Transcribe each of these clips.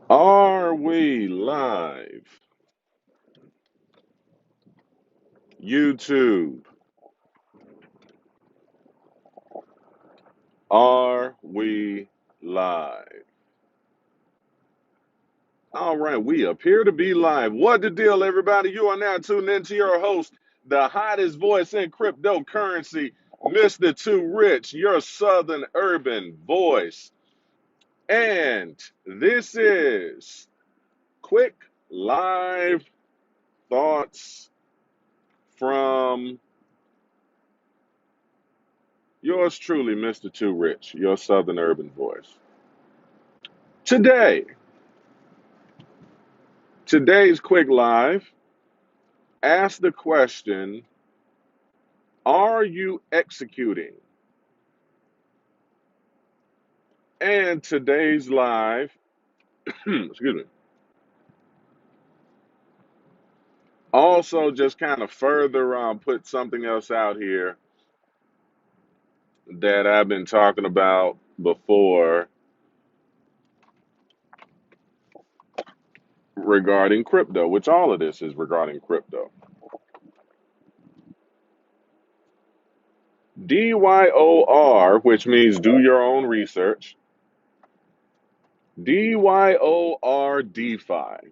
Are we live? YouTube, are we live? All right, we appear to be live. What the deal, everybody? You are now tuned into your host, the hottest voice in cryptocurrency, Mr. Too Rich, your Southern urban voice. And this is quick live thoughts from yours truly, Mr. Too Rich, your Southern urban voice. Today, today's quick live, ask the question, are you executing? And today's live, excuse me, also just kind of further put something else out here that I've been talking about before regarding crypto, which all of this is regarding crypto. DYOR, which means do your own research. DYOR DeFi.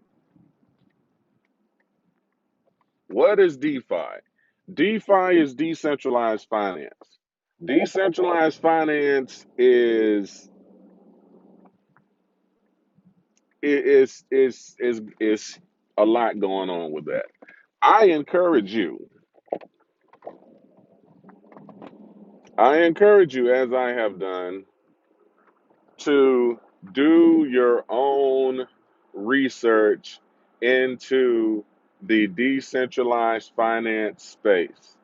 What is DeFi? DeFi is decentralized finance. Decentralized finance is a lot going on with that. I encourage you, I encourage you, as I have done, to do your own research into the decentralized finance space.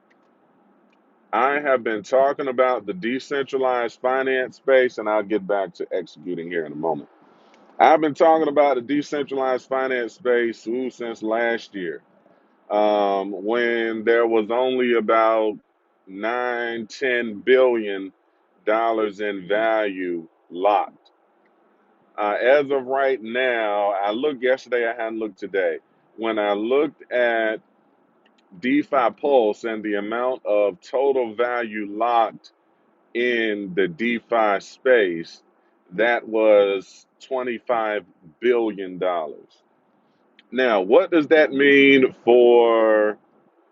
I have been talking about the decentralized finance space, and I'll get back to executing here in a moment. I've been talking about the decentralized finance space since last year, when there was only about 9, 10 billion dollars in value locked. As of right now, I looked yesterday, I hadn't looked today. When I looked at DeFi Pulse and the amount of total value locked in the DeFi space, that was $25 billion. Now, what does that mean for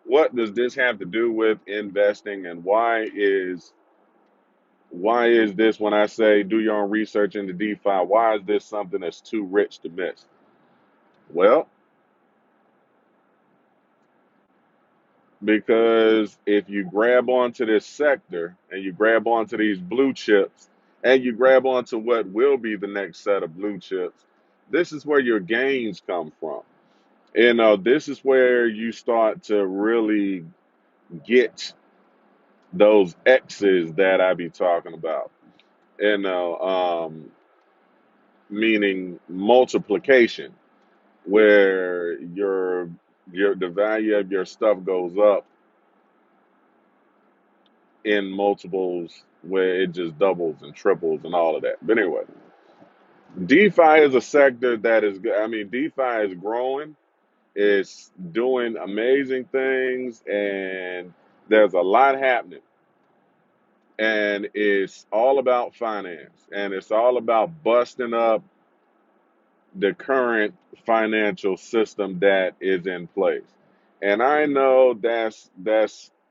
what does this have to do with investing, and why is this when I say do your own research into DeFi, why is this something that's too rich to miss? Well, because if you grab onto this sector and you grab onto these blue chips and you grab onto what will be the next set of blue chips, this is where your gains come from. This is where you start to really get those X's that I be talking about. You know, meaning multiplication, where your the value of your stuff goes up in multiples, where it just doubles and triples and all of that. But anyway, DeFi is a sector that is, I mean, DeFi is growing. It's doing amazing things, and there's a lot happening. And it's all about finance, and it's all about busting up the current financial system that is in place. And I know that's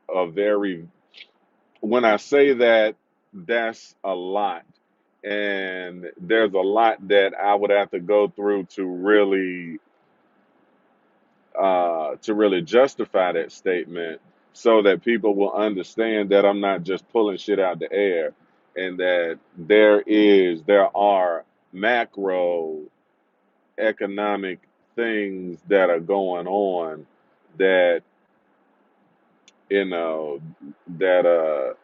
a very, when I say that, that's a lot. And there's a lot that I would have to go through to really justify that statement, so that people will understand that I'm not just pulling shit out the air, and that there are macro economic things that are going on that you know that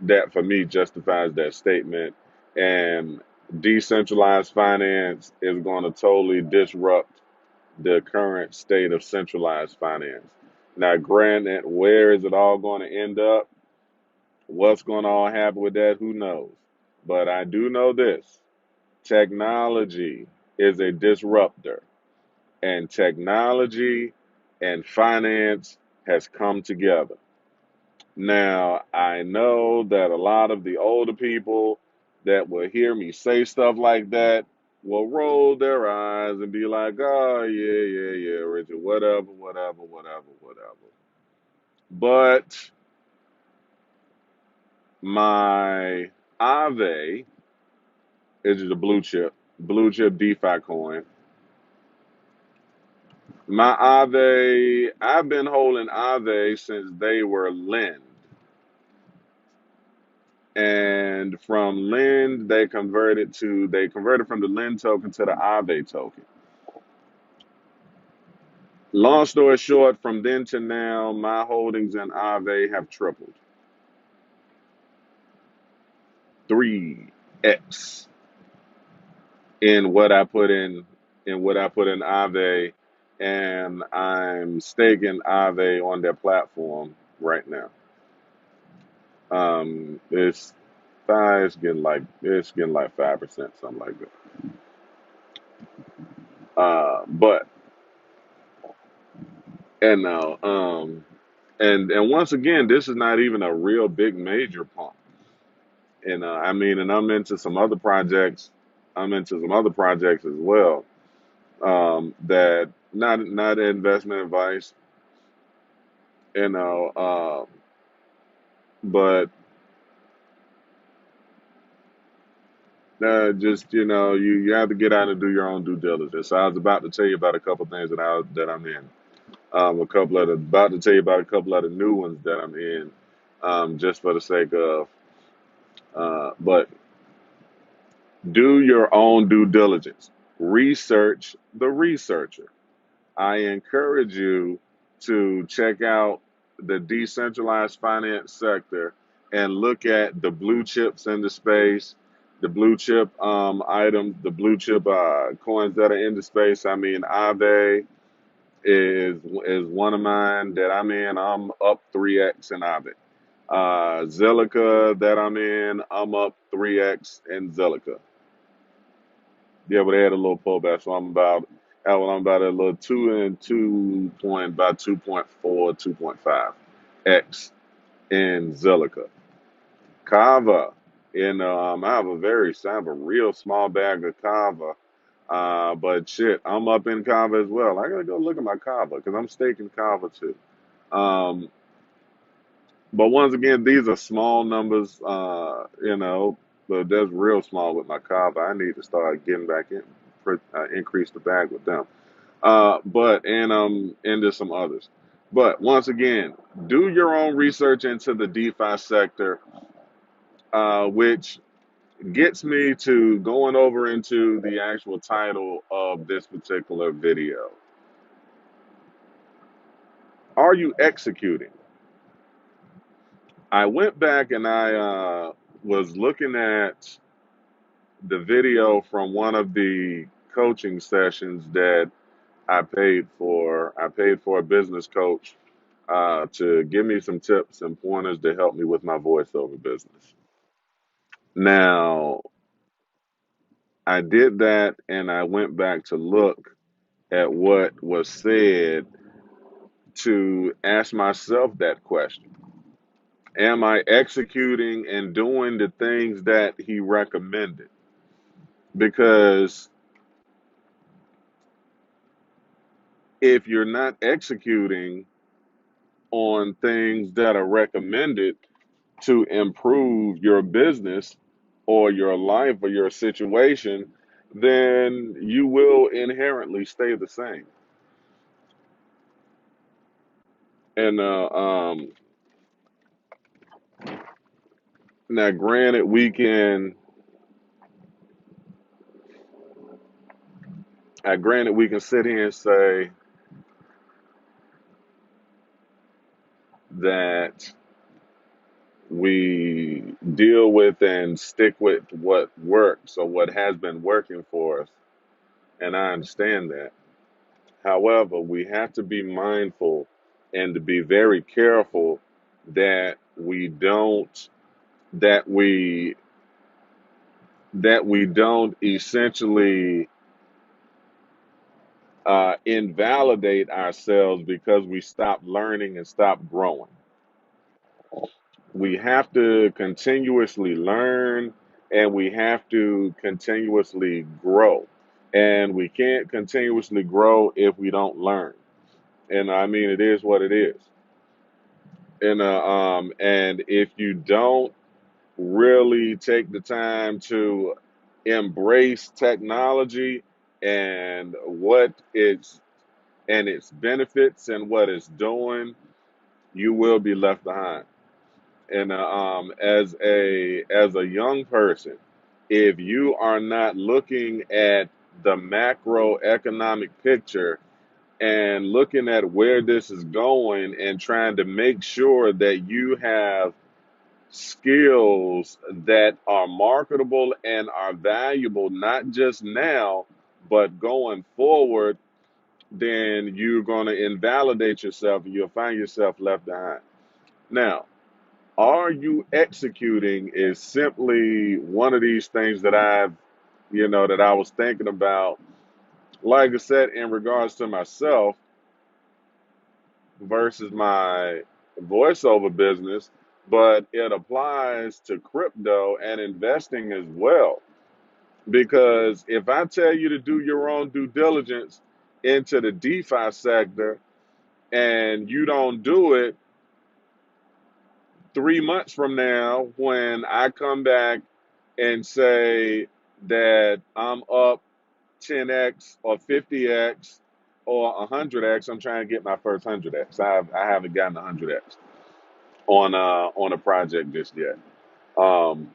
that for me justifies that statement. And decentralized finance is going to totally disrupt the current state of centralized finance. Now, granted, where is it all going to end up? What's going to all happen with that? Who knows? But I do know this: technology. is a disruptor, and technology and finance has come together. Now, I know that a lot of the older people that will hear me say stuff like that will roll their eyes and be like, oh, yeah, yeah, yeah, Richard, whatever, whatever, whatever, whatever. But my Aave, which is a blue chip DeFi coin, my Aave, I've been holding Aave since they were Lend. And from Lend, they converted from the Lend token to the Aave token. Long story short, from then to now, my holdings in Aave have tripled. 3x in what I put in Aave, and I'm staking Aave on their platform right now. It's it's getting like 5%, something like that. But and now and once again, this is not even a real big major pump. And I mean, and I'm into some other projects. I'm into some other projects as well. That not investment advice, you know, but just you have to get out and do your own due diligence. So I was about to tell you about a couple things that I'm in. About to tell you about a couple of the new ones that I'm in, just for the sake of. But do your own due diligence. Research the researcher. I encourage you to check out the decentralized finance sector and look at the blue chips in the space, the blue chip items, the blue chip coins that are in the space. I mean, Aave is one of mine that I'm in. I'm up 3x in Aave. Zilliqa that I'm in, I'm up 3x in Zilliqa. Yeah, but they had a little pullback, so I'm about a little about 2.4, 2.5 x in Zilliqa. Kava, I have a real small bag of Kava, but shit, I'm up in Kava as well. I gotta go look at my Kava because I'm staking Kava too. Um, but once again, these are small numbers, but that's real small with my Kava. I need to start getting back in, increase the bag with them. But and into some others. But once again, do your own research into the DeFi sector, which gets me to going over into the actual title of this particular video. Are you executing? I went back and I was looking at the video from one of the coaching sessions that I paid for. I paid for a business coach to give me some tips and pointers to help me with my voiceover business. Now, I did that and I went back to look at what was said to ask myself that question. Am I executing and doing the things that he recommended? Because if you're not executing on things that are recommended to improve your business or your life or your situation, then you will inherently stay the same. And now, granted, we can sit here and say that we deal with and stick with what works or what has been working for us, and I understand that. However, we have to be mindful and to be very careful that we don't that we that we don't essentially invalidate ourselves because we stop learning and stop growing. We have to continuously learn and we have to continuously grow. And we can't continuously grow if we don't learn. And I mean, it is what it is. And if you don't really take the time to embrace technology and what it's and its benefits and what it's doing, you will be left behind. And as a young person, if you are not looking at the macroeconomic picture and looking at where this is going and trying to make sure that you have skills that are marketable and are valuable, not just now, but going forward, then you're going to invalidate yourself and you'll find yourself left behind. Now, are you executing is simply one of these things that that I was thinking about. Like I said, in regards to myself versus my voiceover business, but it applies to crypto and investing as well. Because if I tell you to do your own due diligence into the DeFi sector and you don't do it, 3 months from now, when I come back and say that I'm up 10x or 50x or 100x, I'm trying to get my first 100x. I haven't gotten 100x on a project just yet. Um,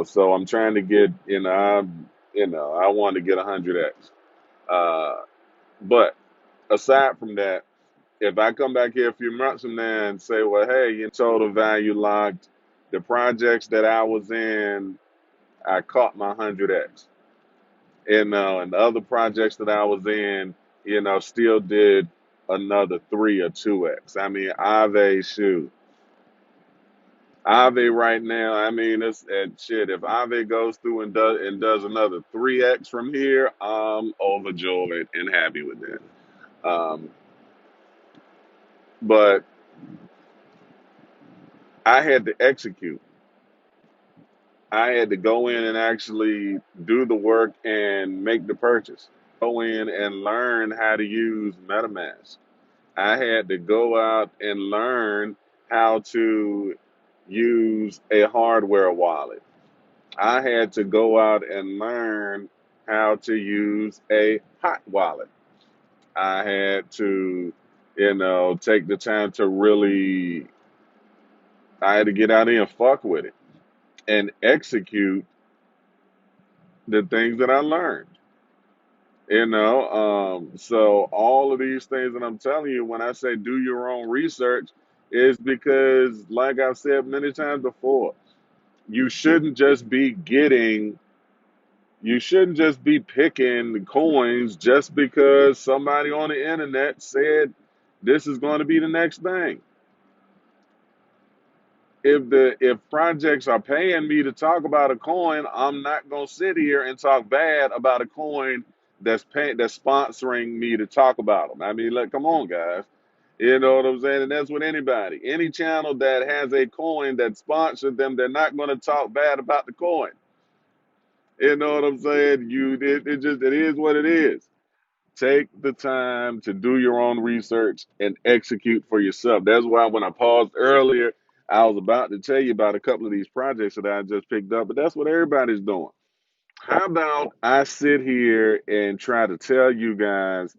so I'm trying to get I want to get 100x. Uh, but aside from that, if I come back here a few months from now and say, well, hey, total value locked, the projects that I was in, I caught my 100x. And the other projects that I was in, still did another 3 or 2x. I mean, Ave right now, I mean, it's and shit. If Ave goes through and does another 3x from here, I'm overjoyed and happy with that. Um, but I had to execute. I had to go in and actually do the work and make the purchase. Go in and learn how to use MetaMask. I had to go out and learn how to use a hardware wallet. I had to go out and learn how to use a hot wallet. I had to, take the time to really, I had to get out there and fuck with it and execute the things that I learned. So all of these things that I'm telling you, when I say do your own research, is because, like I've said many times before, you shouldn't just be getting, you shouldn't just be picking coins just because somebody on the internet said this is going to be the next thing. If projects are paying me to talk about a coin, I'm not gonna sit here and talk bad about a coin that's sponsoring me to talk about them. I mean, look, come on, guys. You know what I'm saying? And that's with anybody. Any channel that has a coin that sponsored them, they're not gonna talk bad about the coin. You know what I'm saying? It is what it is. Take the time to do your own research and execute for yourself. That's why when I paused earlier, I was about to tell you about a couple of these projects that I just picked up, but that's what everybody's doing. How about I sit here and try to tell you guys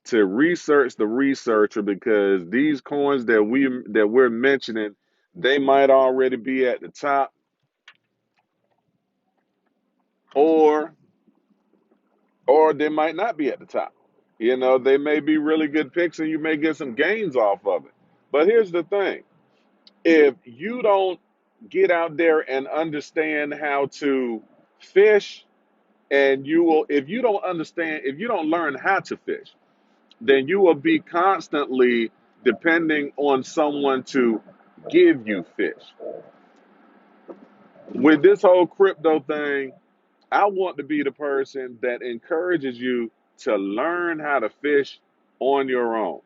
to research the researcher because these coins that we're mentioning, they might already be at the top, or they might not be at the top. They may be really good picks and you may get some gains off of it. But here's the thing. If you don't get out there and understand how to fish, and if you don't understand, if you don't learn how to fish, then you will be constantly depending on someone to give you fish. With this whole crypto thing, I want to be the person that encourages you to learn how to fish on your own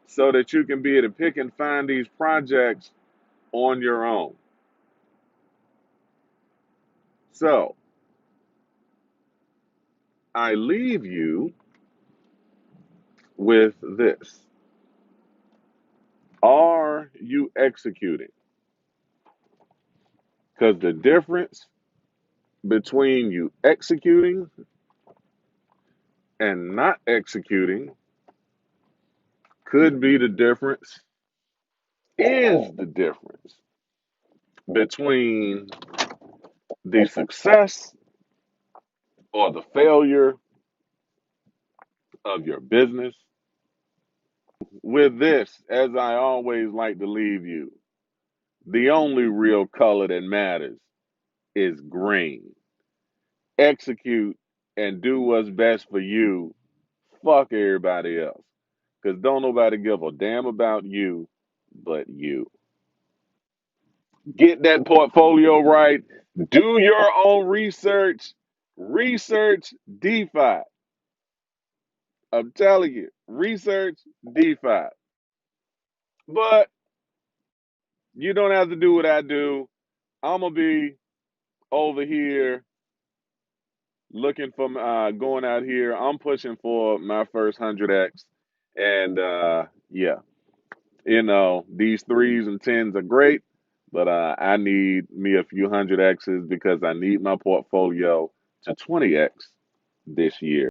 so that you can be able to pick and find these projects on your own. So I leave you with this. Are you executing? Because the difference between you executing and not executing could be the difference, is the difference between the success or the failure of your business. With this, as I always like to leave you, the only real color that matters is green. Execute and do what's best for you. Fuck everybody else. Because don't nobody give a damn about you but you. Get that portfolio right. Do your own research. Research DeFi. I'm telling you, research DeFi. But you don't have to do what I do. I'm going to be over here looking for going out here. I'm pushing for my first 100x. And yeah, these threes and tens are great, but I need me a few 100x's because I need my portfolio to 20x this year.